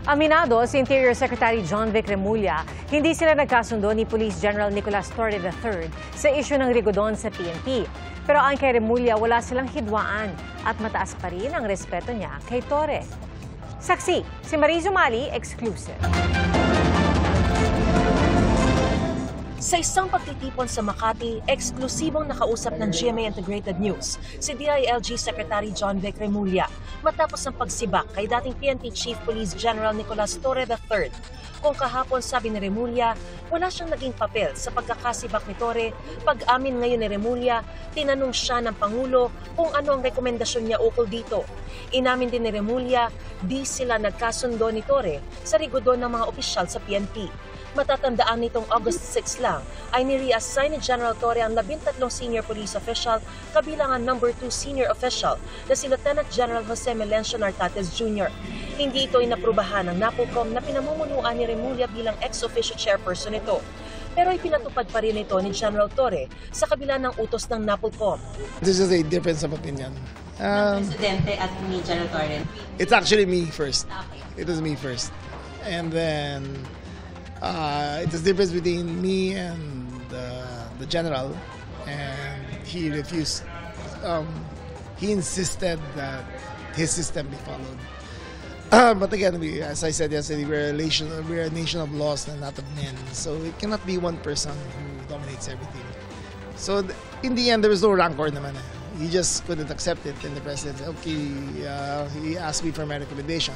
Aminado si Interior Secretary John Vic Remulla, hindi sila nagkasundo ni Police General Nicolas Torre III sa isyu ng Rigodon sa PNP. Pero ayon kay Remulla, wala silang hidwaan at mataas pa rin ang respeto niya kay Torre. Saksi, si Mariz Umali, exclusive. Sa isang pagtitipon sa Makati, eksklusibong nakausap ng GMA Integrated News si DILG Secretary John Vic Remulla matapos ang pagsibak kay dating PNP Chief Police General Nicolas Torre III. Kung kahapon sabi ni Remulla, wala siyang naging papel sa pagkakasibak ni Torre, pag-amin ngayon ni Remulla, tinanong siya ng Pangulo kung ano ang rekomendasyon niya ukol dito. Inamin din ni Remulla, di sila nagkasundo ni Torre sa rigodon ng mga opisyal sa PNP. Matatandaan nitong August 6 lang ay ni-reassign ni General Torre ang 13 senior police official kabilang ang number 2 senior official na si Lieutenant General Jose Melencio Nartates Jr. Hindi ito inaprubahan ng NAPOLCOM na pinamumunuan ni Remulla bilang ex-officio chairperson nito. Pero ipinatupad pa rin ito ni General Torre sa kabila ng utos ng NAPOLCOM. This is a difference of opinion. Presidente at ni General Torre? It's actually me first. Okay. It was me first. And then it was difference between me and the general, and he refused. He insisted that his system be followed. But again, as I said yesterday, we're a nation of laws and not of men. So it cannot be one person who dominates everything. So in the end, there was no rancor naman. He just couldn't accept it, and the president said, okay, he asked me for my recommendation.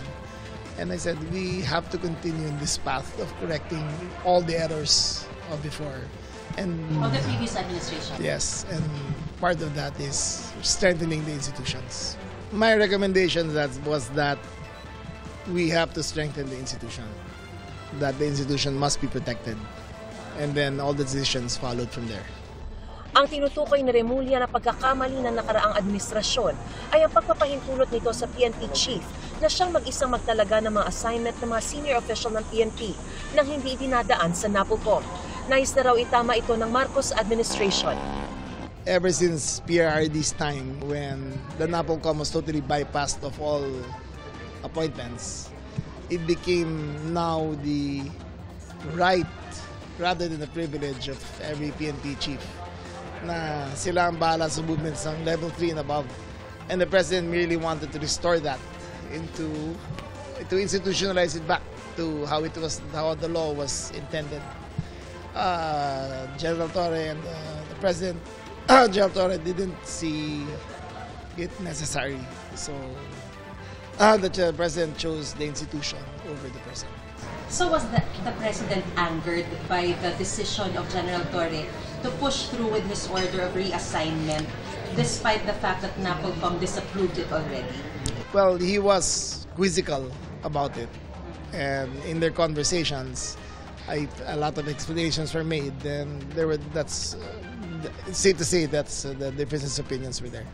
And I said, we have to continue in this path of correcting all the errors of before. And of the previous administration? Yes, and part of that is strengthening the institutions. My recommendation was that we have to strengthen the institution, that the institution must be protected, and then all the decisions followed from there. Ang tinutukoy ni Remulla na pagkakamali ng nakaraang administrasyon ay ang pagpapahintulot nito sa PNP chief na siyang mag-isang magtalaga ng mga assignment ng mga senior official ng PNP nang hindi dinadaan sa NAPOLCOM. Nais na raw itama ito ng Marcos administration. Ever since PRRD's time, when the NAPOLCOM was totally bypassed of all appointments, it became now the right rather than the privilege of every PNP chief na sila ang bahala sa movements ng level 3 and above. And the president really wanted to restore that to institutionalize it back to how the law was intended. General Torre and the president, General Torre didn't see it necessary. So the president chose the institution over the president. So was the president angered by the decision of General Torre to push through with his order of reassignment despite the fact that NAPOLCOM disapproved it already? Well, he was quizzical about it. And in their conversations, a lot of explanations were made. And that's safe to say that's the differences of opinions were there.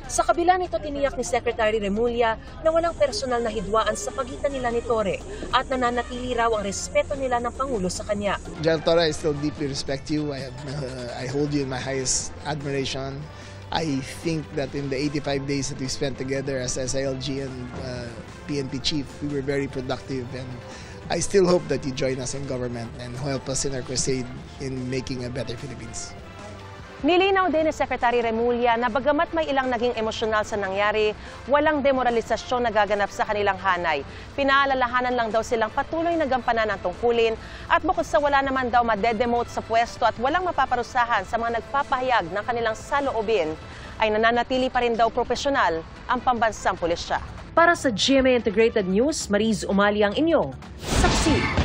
Sa kabila nito, tiniyak ni Secretary Remulla na walang personal na hidwaan sa pagitan nila ni Torre at nananatili raw ang respeto nila ng Pangulo sa kanya. General Torre, I still deeply respect you. I hold you in my highest admiration. I think that in the 85 days that we spent together as SILG and PNP chief, we were very productive, and I still hope that you join us in government and help us in our crusade in making a better Philippines. Nilinaw din ni Secretary Remulla na bagamat may ilang naging emosyonal sa nangyari, walang demoralisasyon na gaganap sa kanilang hanay. Pinaalalahanan lang daw silang patuloy na gampanan ang tungkulin at bukod sa wala naman daw madedemote sa pwesto at walang mapaparusahan sa mga nagpapahayag ng kanilang saloobin, ay nananatili pa rin daw profesional ang pambansang pulisya. Para sa GMA Integrated News, Mariz Umali ang inyong saksi.